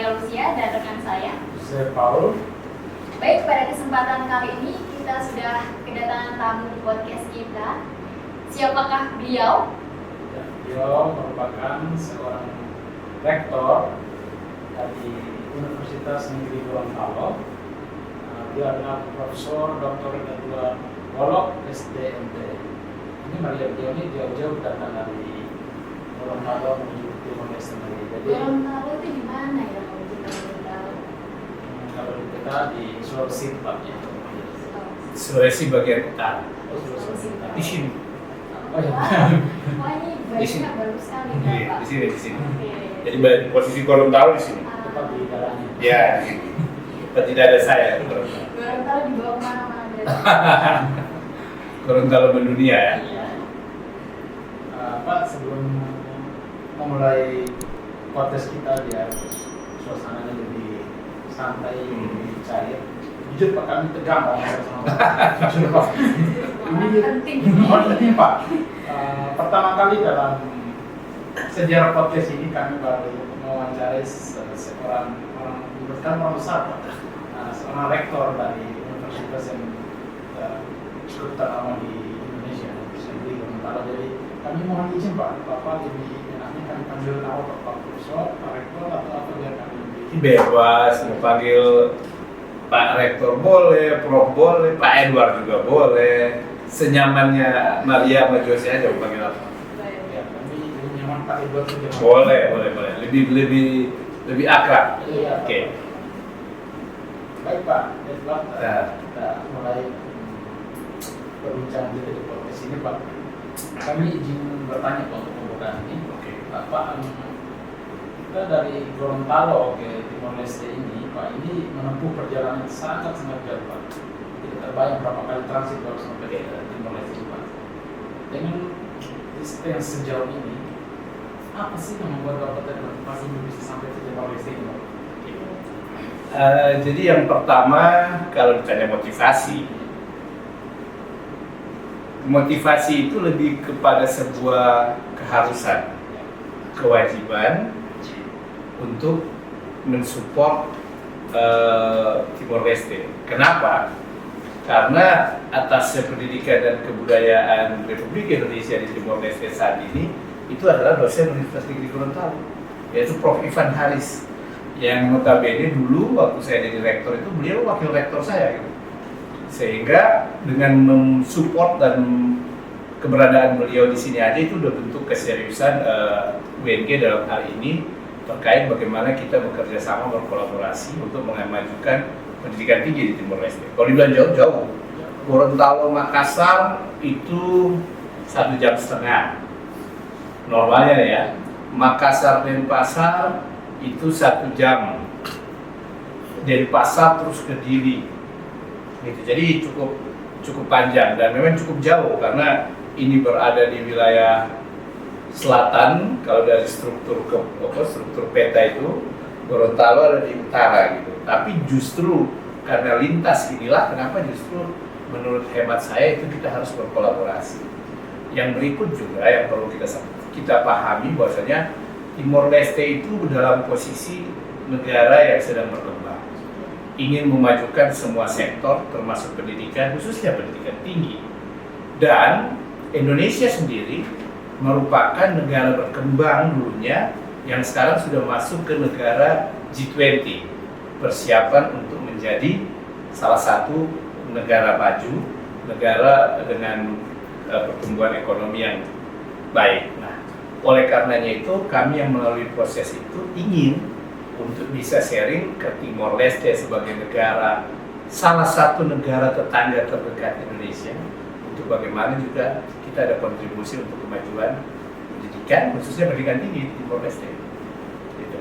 Maria Lucia dan rekan saya Paul. Baik, pada kesempatan kali ini kita sudah kedatangan tamu podcast kita. Siapakah beliau? Ya, beliau merupakan seorang rektor dari Universitas Negeri Gorontalo. Dia adalah Profesor Dr. Edward Wolok, SDMT. Ini Maria beliau ini jauh-jauh datang dari Gorontalo menuju Timor Leste. Gorontalo itu di mana ya kalau kita Gorontalo? Kalau kita di Sulawesi tepatnya. Sulawesi bagian utara. Oh, Sulawesi. Di sini. Oh ya. Wah, ini Di sini. baiknya bagus sekali Iya, Pak. di sini. Oke. Jadi posisi Gorontalo di sini. Tepat di dalamnya. Ya, di sini. Tidak ada saya. Gorontalo dibawa kemana-mana berarti. Gorontalo mendunia ya. Iya. Pak, sebelum memulai podcast kita biar suasananya lebih santai, lebih cair. Jujur Pak, kami tegang ngomong sama Pak. Jujur Pak. Penting. Penting Pak. Pertama kali dalam sejarah podcast ini kami baru mewawancarai seorang orang besar Pak. Seorang rektor dari universitas yang cukup ternama di Indonesia, Negeri Gorontalo. Jadi kami mohon izin Pak, Bapak lebih enaknya kami panggil nama Pak Profesor, Pak Rektor atau apa biar kami lebih Bebas, mau panggil Pak Rektor boleh, Prof boleh, Pak Edward juga boleh. Senyamannya Maria sama Jose aja mau panggil apa? ya kami lebih nyaman Pak Edward saja. Pak. Boleh. Lebih akrab. Iya. Oke. Baik Pak Edward, Nah. kita mulai perbincangan kita di podcast ini Pak. Kami izin bertanya Pak untuk pembukaan ini. Oke. Pak, kita dari Gorontalo ke Timor Leste ini, Pak, ini menempuh perjalanan sangat jauh Pak. Tidak terbayang berapa kali transit harus sampai ke Timor Leste ini, Pak. Dengan distance sejauh ini, apa sih yang membuat Bapak termotivasi bisa sampai ke Timor Leste ini, Pak? Jadi yang pertama kalau ditanya motivasi itu lebih kepada sebuah keharusan, kewajiban untuk mensupport Timor Leste. Kenapa? Karena atas pendidikan dan kebudayaan Republik Indonesia di Timor Leste saat ini itu adalah dosen Universitas Negeri Gorontalo, yaitu Prof. Ivan Haris, yang notabene dulu waktu saya jadi rektor itu beliau wakil rektor saya gitu. Sehingga dengan mensupport dan keberadaan beliau di sini aja itu udah bentuk keseriusan UNG dalam hal ini terkait bagaimana kita bekerja sama berkolaborasi untuk memajukan pendidikan tinggi di Timor Leste. Kalau dibilang jauh-jauh, Gorontalo Makassar itu 1,5 jam normalnya ya. Makassar Denpasar itu 1 jam. Denpasar terus ke Dili. Gitu. Jadi cukup panjang dan memang cukup jauh karena ini berada di wilayah selatan. Kalau dari struktur peta itu Gorontalo ada di utara gitu. Tapi justru karena lintas inilah kenapa justru menurut hemat saya itu kita harus berkolaborasi. Yang berikut juga yang perlu kita pahami bahwasanya Timor Leste itu dalam posisi negara yang sedang berkembang, ingin memajukan semua sektor termasuk pendidikan, khususnya pendidikan tinggi. Dan Indonesia sendiri merupakan negara berkembang dulunya yang sekarang sudah masuk ke negara G20, persiapan untuk menjadi salah satu negara maju, negara dengan pertumbuhan ekonomi yang baik. Nah, oleh karenanya itu kami yang melalui proses itu ingin untuk bisa sharing ke Timor Leste sebagai negara, salah satu negara tetangga terdekat Indonesia, untuk bagaimana juga kita ada kontribusi untuk kemajuan pendidikan, khususnya pendidikan tinggi di Timor Leste. Gitu.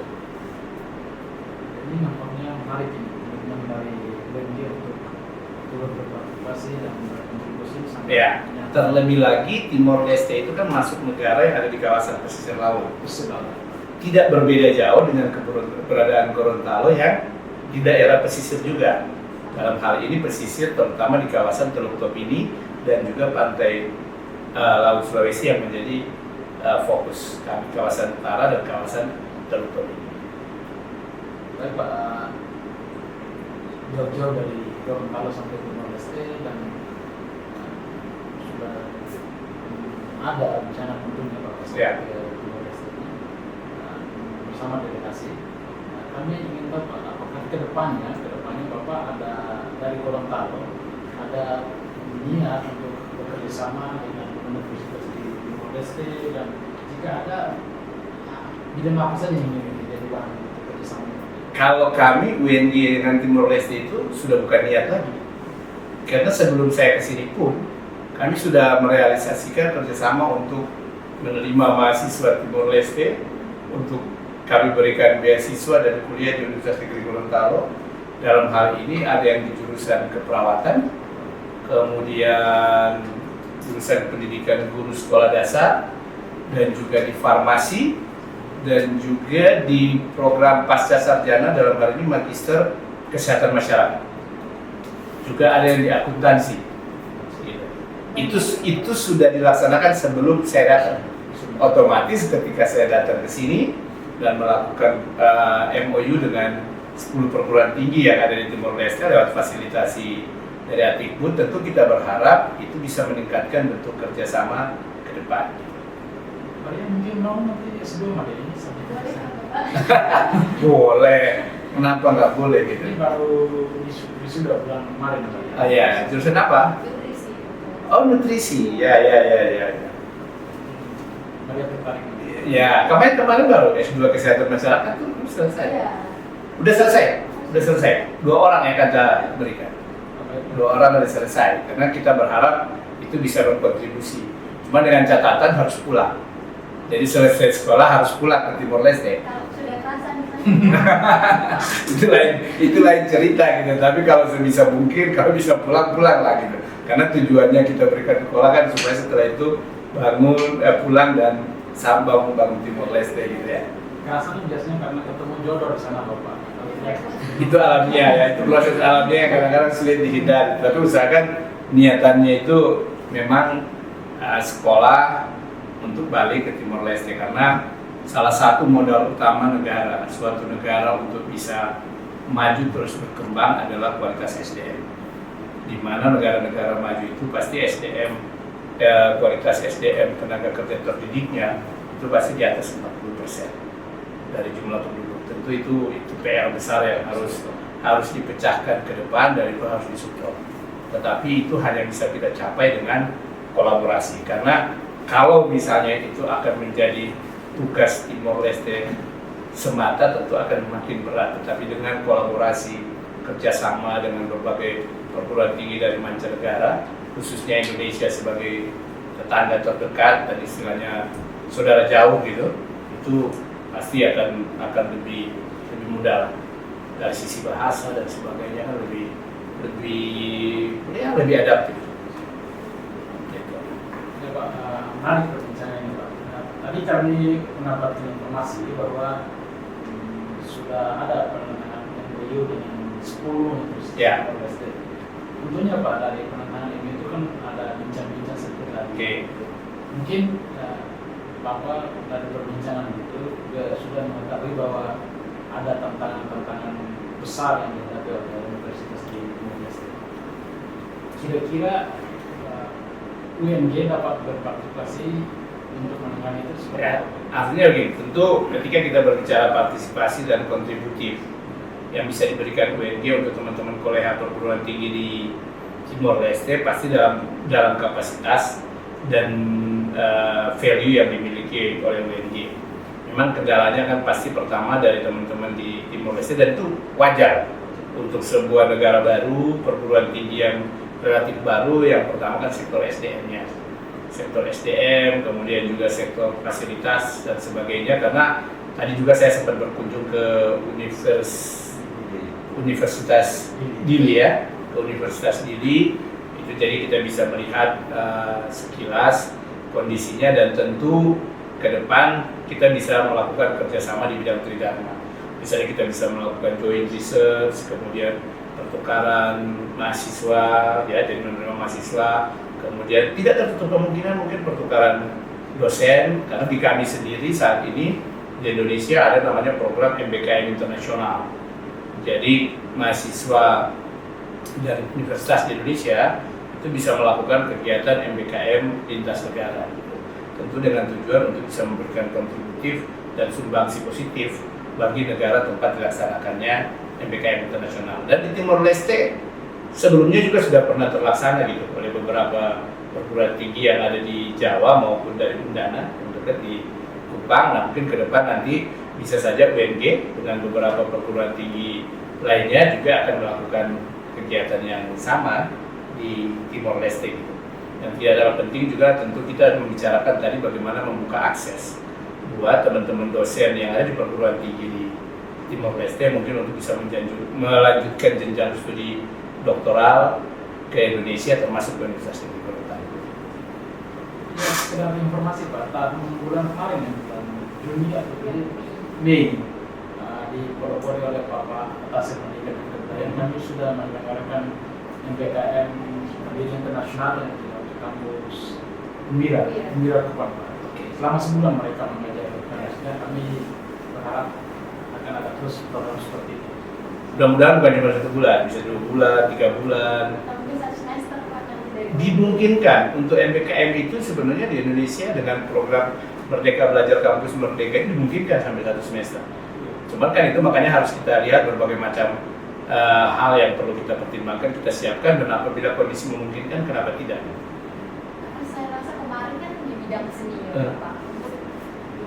Ini nampaknya menarik ini, teman-teman dari UNG untuk turut berpartisipasi dan berkontribusi sampai Ya, terlebih lagi Timor Leste itu kan masuk negara yang ada di kawasan pesisir laut. Tidak berbeda jauh dengan keberadaan Gorontalo yang di daerah pesisir juga. Dalam hal ini pesisir terutama di kawasan Teluk Topini dan juga pantai Laut Sulawesi yang menjadi fokus kami, kawasan utara dan kawasan Teluk Topini. Baik Pak, jauh-jauh dari Gorontalo sampai Timor Leste dan sudah ada rencana tentunya Pak Ya. ke Timor Leste ini bersama delegasi. Kami ingin tahu Pak, apakah kedepannya Bapak ada dari Gorontalo ada niat untuk bekerja sama dengan universitas di Timor Leste, dan jika ada bidang apa saja yang ingin jadi bahan untuk bekerja sama? Kalau kami UNY dengan Timor Leste itu sudah bukan niat lagi, karena sebelum saya kesini pun kami sudah merealisasikan kerjasama untuk menerima mahasiswa Timor Leste untuk kami berikan beasiswa dan kuliah di Universitas Negeri Gorontalo. Dalam hal ini ada yang di jurusan keperawatan, kemudian jurusan pendidikan guru sekolah dasar, dan juga di farmasi, dan juga di program pasca sarjana dalam hal ini magister kesehatan masyarakat. Juga ada yang di akuntansi. Itu sudah dilaksanakan sebelum saya datang. Otomatis ketika saya datang ke sini dan melakukan MOU dengan 10 perguruan tinggi yang ada di Timor Leste lewat fasilitasi dari Atikbud, tentu kita berharap itu bisa meningkatkan bentuk kerjasama ke depan. Maria mungkin mau nanti S2 Maria ini sampai ke Boleh sana. kan Bapak? Boleh, kenapa nggak boleh gitu? Ini baru wisuda bulan kemarin Maria. Oh ya, jurusan apa? Nutrisi. Oh nutrisi, ya. Maria tertarik. Ya, kemarin baru S2 kesehatan masyarakat tuh selesai. Iya. Udah selesai. 2 orang yang kita berikan. 2 orang udah selesai, karena kita berharap itu bisa berkontribusi. Cuma dengan catatan harus pulang. Jadi selesai sekolah harus pulang ke Timor Leste. Kalau sudah terasa nih itu lain cerita gitu. Tapi kalau sebisa mungkin kalau bisa pulang lah gitu. Karena tujuannya kita berikan sekolah kan supaya setelah itu pulang dan sambung bangun Timor Leste gitu ya. Rasanya biasanya karena ketemu jodoh di sana Bapak. Itu alamiah ya, itu proses alamiah yang kadang-kadang sulit dihindari. Tapi usahakan niatannya itu memang sekolah untuk balik ke Timor Leste, karena salah satu modal utama suatu negara untuk bisa maju terus berkembang adalah kualitas SDM. Di mana negara-negara maju itu pasti kualitas SDM tenaga kerja terdidiknya itu pasti di atas 40% dari jumlah penduduk. Tentu itu PR besar yang harus dipecahkan ke depan dan itu harus disupport. Tetapi itu hanya bisa kita capai dengan kolaborasi, karena kalau misalnya itu akan menjadi tugas Timor Leste semata tentu akan makin berat. Tetapi dengan kolaborasi kerjasama dengan berbagai perguruan tinggi dari mancanegara, khususnya Indonesia sebagai tetangga terdekat dan istilahnya saudara jauh gitu, itu pasti akan lebih mudah dari sisi bahasa dan sebagainya, kan lebih adaptif. Gitu. Ya Pak, menarik perbincangan ini Pak. Tadi kami mendapatkan informasi bahwa sudah ada penandatangan MOU dengan 10 universitas Ya. Timor Leste. Tentunya Pak, dari penandatangan MOU itu kan ada bincang-bincang seperti tadi. Oke. Mungkin Bapak dari perbincangan itu juga sudah mengetahui bahwa ada tantangan-tantangan besar yang dihadapi oleh universitas di Timor Leste. Kira-kira UNG dapat berpartisipasi untuk menangani itu seperti Ya, apa? artinya begini, tentu ketika kita berbicara partisipasi dan kontributif yang bisa diberikan UNG untuk teman-teman koleha perguruan tinggi di Timor Leste pasti dalam kapasitas dan value yang dimiliki oleh UNG. Memang kendalanya kan pasti pertama dari teman-teman di Timor Leste, dan itu wajar untuk sebuah negara baru, perguruan tinggi yang relatif baru. Yang pertama kan sektor SDM-nya, sektor SDM, kemudian juga sektor fasilitas dan sebagainya. Karena tadi juga saya sempat berkunjung ke Universitas Dili ya, ke Universitas Dili. Itu jadi kita bisa melihat sekilas kondisinya, dan tentu ke depan kita bisa melakukan kerjasama di bidang tridharma. Misalnya kita bisa melakukan joint research, kemudian pertukaran mahasiswa, ya, jadi menerima mahasiswa, kemudian tidak tertutup kemungkinan mungkin pertukaran dosen, karena di kami sendiri saat ini di Indonesia ada namanya program MBKM internasional. Jadi mahasiswa dari universitas di Indonesia itu bisa melakukan kegiatan MBKM lintas negara, gitu. Tentu dengan tujuan untuk bisa memberikan kontributif dan sumbangsi positif bagi negara tempat dilaksanakannya MBKM internasional. Dan di Timor Leste sebelumnya juga sudah pernah terlaksana gitu oleh beberapa perguruan tinggi yang ada di Jawa maupun dari Undana yang dekat di Kupang. Nah, mungkin ke depan nanti bisa saja UNG dengan beberapa perguruan tinggi lainnya juga akan melakukan kegiatan yang sama di Timor Leste gitu. Dan tidak kalah penting juga tentu kita membicarakan tadi bagaimana membuka akses buat teman-teman dosen yang ada di perguruan tinggi di Timor Leste mungkin untuk bisa melanjutkan jenjang studi doktoral ke Indonesia termasuk ke Universitas Negeri Kota. Ya, sekedar informasi Pak, tahun bulan kemarin ya, bulan Juni atau Mei, dipelopori oleh Bapak atas pendidikan yang kami sudah menyelenggarakan MBKM pendidikan internasional yang di kampus Mira Kupang. Selama sebulan mereka mengajar, dan kami berharap akan ada terus program seperti itu. Mudah-mudahan bukan cuma 1 bulan, bisa 2 bulan, 3 bulan. Mungkin 1 semester Pak nanti dari Dimungkinkan untuk MBKM itu sebenarnya di Indonesia dengan program Merdeka Belajar Kampus Merdeka ini dimungkinkan sampai 1 semester. Cuman kan itu makanya harus kita lihat berbagai macam hal yang perlu kita pertimbangkan, kita siapkan, dan apabila kondisi memungkinkan, kenapa tidak? Karena saya rasa kemarin kan di bidang seni ya Pak.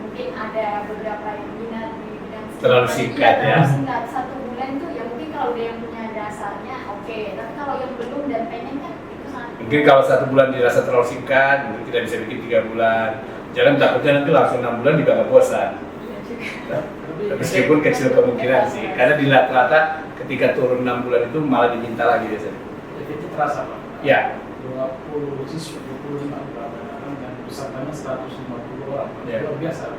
Mungkin ada beberapa yang minat di bidang seni. Terlalu singkat ya. Terlalu singkat, 1 bulan tuh ya mungkin kalau ada yang punya dasarnya oke. Tapi kalau yang belum dan pengen kan itu sangat. Mungkin kalau 1 bulan dirasa terlalu singkat, mungkin kita bisa bikin 3 bulan. Jangan takutnya nanti langsung 6 bulan juga nggak bosan. Iya juga. Meskipun kecil kemungkinan sih, karena di rata-rata ketika turun 6 bulan itu malah diminta lagi biasanya. Itu terasa Pak. Ya. 20 siswa, 25 berapa dan pesertanya 150 orang. Ya. Luar biasa.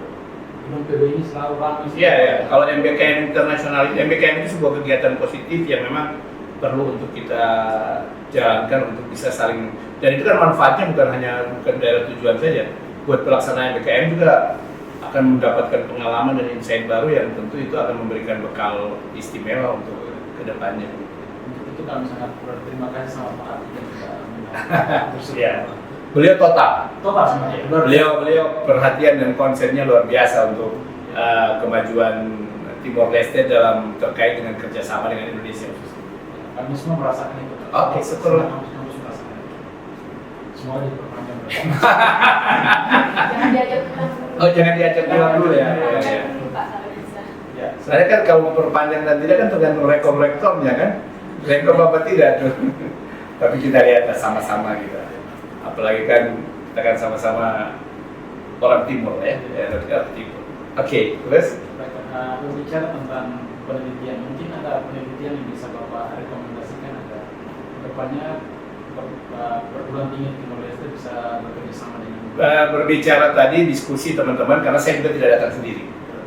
Belum PB ini selalu ramai. Iya, ya. Kalau MBKM internasional, MBKM itu sebuah kegiatan positif yang memang perlu untuk kita jalankan untuk bisa saling, dan itu kan manfaatnya bukan daerah tujuan saja. Buat pelaksanaan MBKM juga akan mendapatkan pengalaman dan insight baru yang tentu itu akan memberikan bekal istimewa untuk kedepannya. Untuk itu kami sangat berterima kasih sama Pak Ati dan juga Iya. Beliau total semuanya. beliau perhatian dan konsennya luar biasa untuk kemajuan Timor Leste dalam terkait dengan kerjasama dengan Indonesia. Kami semua merasakan itu. Oke, syukur. Kami semua merasakan itu. Semua diperpanjang. Jangan diajak pulang dulu. Oh, jangan diajak pulang dulu ya. Diajak dulu Pak kalau bisa. Ya, Saya kan kalau mau perpanjang dan tidak kan tergantung rektor-rektornya kan. Rektor apa tidak tuh. Tapi kita lihat sama-sama gitu. Apalagi kan kita kan sama-sama orang timur ya, daerah timur. Oke, terus? berbicara tentang penelitian, mungkin ada penelitian yang bisa Bapak rekomendasikan agar kedepannya perguruan tinggi di Timor Leste bisa bekerja sama dengan Berbicara tadi diskusi teman-teman, karena saya juga tidak datang sendiri.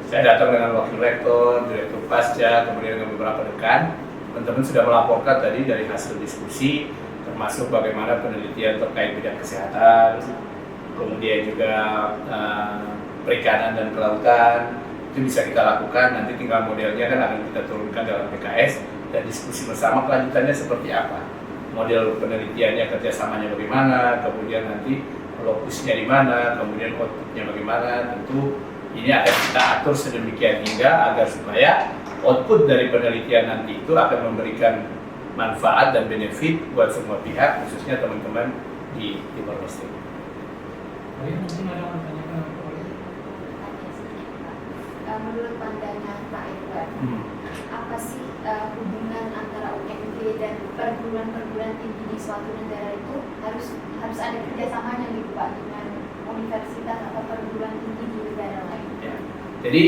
Saya datang dengan wakil rektor, direktur pasca, kemudian dengan beberapa rekan. Teman-teman sudah melaporkan tadi dari hasil diskusi, termasuk bagaimana penelitian terkait bidang kesehatan, kemudian juga perikanan dan kelautan, itu bisa kita lakukan. Nanti tinggal modelnya kan akan kita turunkan dalam PKS dan diskusi bersama kelanjutannya seperti apa. Model penelitiannya, kerjasamanya bagaimana, kemudian nanti lokusnya di mana, kemudian outputnya bagaimana. Tentu ini akan kita atur sedemikian hingga agar supaya output dari penelitian nanti itu akan memberikan manfaat dan benefit buat semua pihak, khususnya teman-teman di Timor Leste. mungkin ada yang menanyakan Menurut pandangan Pak Edward, apa sih hubungan antara UMG dan perguruan-perguruan tinggi di suatu negara itu harus ada kerjasamanya gitu Pak dengan universitas atau perguruan tinggi di negara lain? Ya. Jadi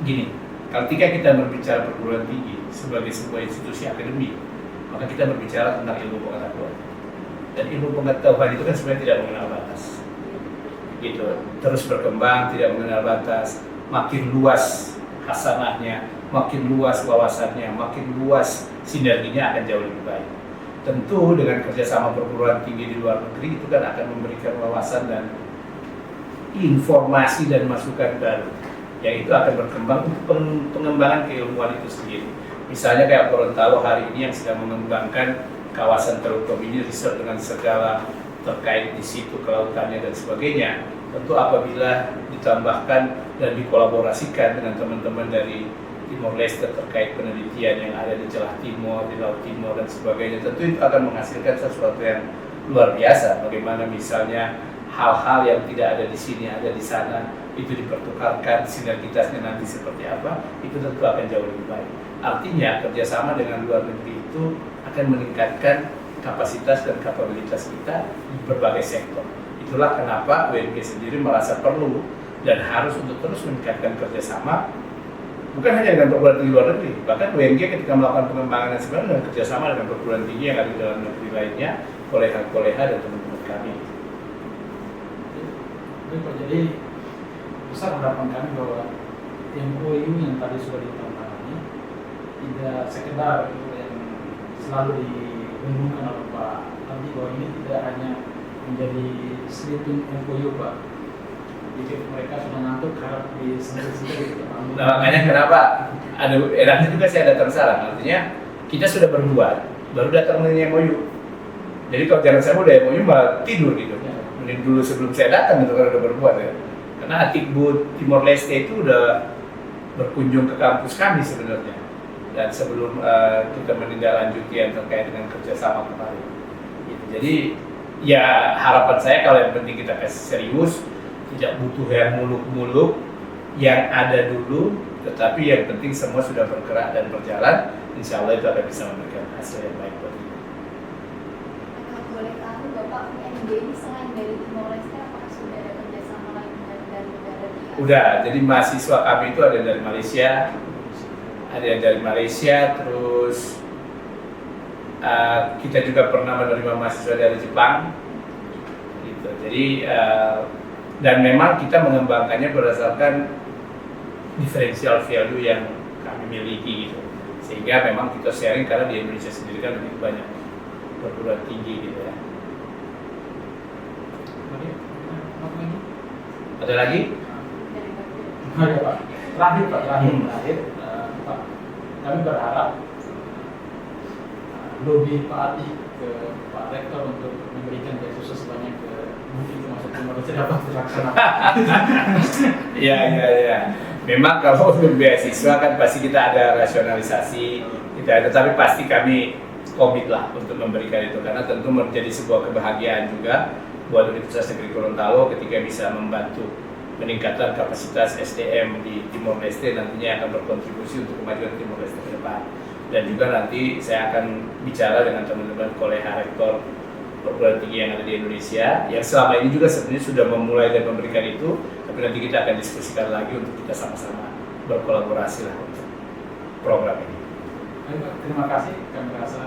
gini, ketika kita berbicara perguruan tinggi sebagai sebuah institusi akademik, maka kita berbicara tentang ilmu pengetahuan. Dan ilmu pengetahuan itu kan sebenarnya tidak mengenal batas. Gitu, terus berkembang, tidak mengenal batas, makin luas hasanahnya, makin luas wawasannya, makin luas sinerginya akan jauh lebih baik. Tentu dengan kerjasama perguruan tinggi di luar negeri itu kan akan memberikan wawasan dan informasi dan masukan baru yang itu akan berkembang untuk pengembangan keilmuan itu sendiri. Misalnya kayak Gorontalo hari ini yang sedang mengembangkan kawasan Teluk Tomini Resort dengan segala terkait di situ kelautannya dan sebagainya. Tentu apabila ditambahkan dan dikolaborasikan dengan teman-teman dari Timor Leste terkait penelitian yang ada di celah timur, di Laut Timur dan sebagainya, tentu itu akan menghasilkan sesuatu yang luar biasa. Bagaimana misalnya hal-hal yang tidak ada di sini ada di sana, itu dipertukarkan, sinergitasnya nanti seperti apa, itu tentu akan jauh lebih baik. Artinya kerjasama dengan luar negeri itu akan meningkatkan kapasitas dan kapabilitas kita di berbagai sektor. Itulah kenapa UNG sendiri merasa perlu dan harus untuk terus meningkatkan kerjasama, bukan hanya dengan perguruan tinggi luar negeri, bahkan UNG ketika melakukan pengembangan sebenarnya dengan kerjasama dengan perguruan tinggi yang ada di dalam negeri lainnya, kolega-kolega dan teman-teman kami. Jadi besar harapan kami bahwa MOU yang tadi sudah ditandatangani tidak sekedar yang selalu diumumkan oleh Pak Abdi, bahwa ini tidak hanya menjadi sleeping MOU, Pak. Jadi mereka sudah ngantuk harap disentuh-sentuh gitu. Nah, makanya kenapa ada enaknya juga saya datang sekarang, artinya kita sudah berbuat, baru datang dengan MOU. Jadi kalau jangan saya udah MOU malah tidur gitu. Mending dulu sebelum saya datang itu kan udah berbuat ya. Karena Atikbud Timor Leste itu udah berkunjung ke kampus kami sebenarnya. Dan sebelum kita menindaklanjuti yang terkait dengan kerjasama kemarin. Gitu. Jadi ya harapan saya kalau yang penting kita kasih serius, tidak butuh yang muluk-muluk, yang ada dulu, tetapi yang penting semua sudah bergerak dan berjalan, insya Allah itu akan bisa memberikan hasil yang baik buat kita. Kalau boleh tahu, Bapak UNG ini selain dari Timor Leste, apakah sudah ada kerjasama lain dengan negara-negara di Asia? Udah, jadi mahasiswa kami itu ada dari Malaysia, ada yang dari Malaysia, terus kita juga pernah menerima mahasiswa dari Jepang, gitu. Jadi dan memang kita mengembangkannya berdasarkan differential value yang kami miliki, gitu. Sehingga memang kita sharing karena di Indonesia sendiri kan lebih banyak perguruan tinggi, gitu ya. Ada lagi? Ada Pak. Terakhir Pak, kami berharap lobby Pak Adi ke Pak Rektor untuk memberikan beasiswa sebanyak mungkin termasuk Timor Leste dapat dilaksanakan. Iya. Memang kalau untuk beasiswa kan pasti kita ada rasionalisasi, tapi pasti kami komit lah untuk memberikan itu karena tentu menjadi sebuah kebahagiaan juga buat Universitas Negeri Gorontalo ketika bisa membantu peningkatan kapasitas SDM di Timor Leste nantinya akan berkontribusi untuk kemajuan Timor Leste ke depan. Dan juga nanti saya akan bicara dengan teman-teman kolega rektor perguruan tinggi yang ada di Indonesia yang selama ini juga sebenarnya sudah memulai dan memberikan itu, tapi nanti kita akan diskusikan lagi untuk kita sama-sama berkolaborasi lah untuk program ini. Baik, Pak, terima kasih. Kami rasa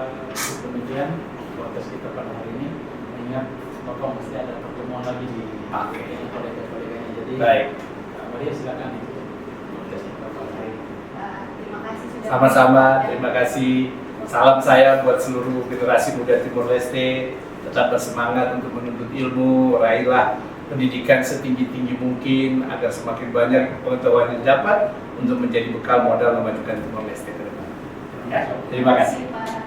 demikian protes kita pada hari ini. Mengingat Bapak mesti ada pertemuan lagi di kolega-koleganya. Jadi, Baik. Maria silakan ditutup protes kita pada hari ini. Terima kasih sudah. Sama-sama, terima kasih. Salam saya buat seluruh generasi muda Timor Leste. Tetap bersemangat untuk menuntut ilmu, raihlah pendidikan setinggi-tinggi mungkin agar semakin banyak pengetahuan yang dapat untuk menjadi bekal modal memajukan Timor Leste ke depan. Ya, terima kasih. Pak.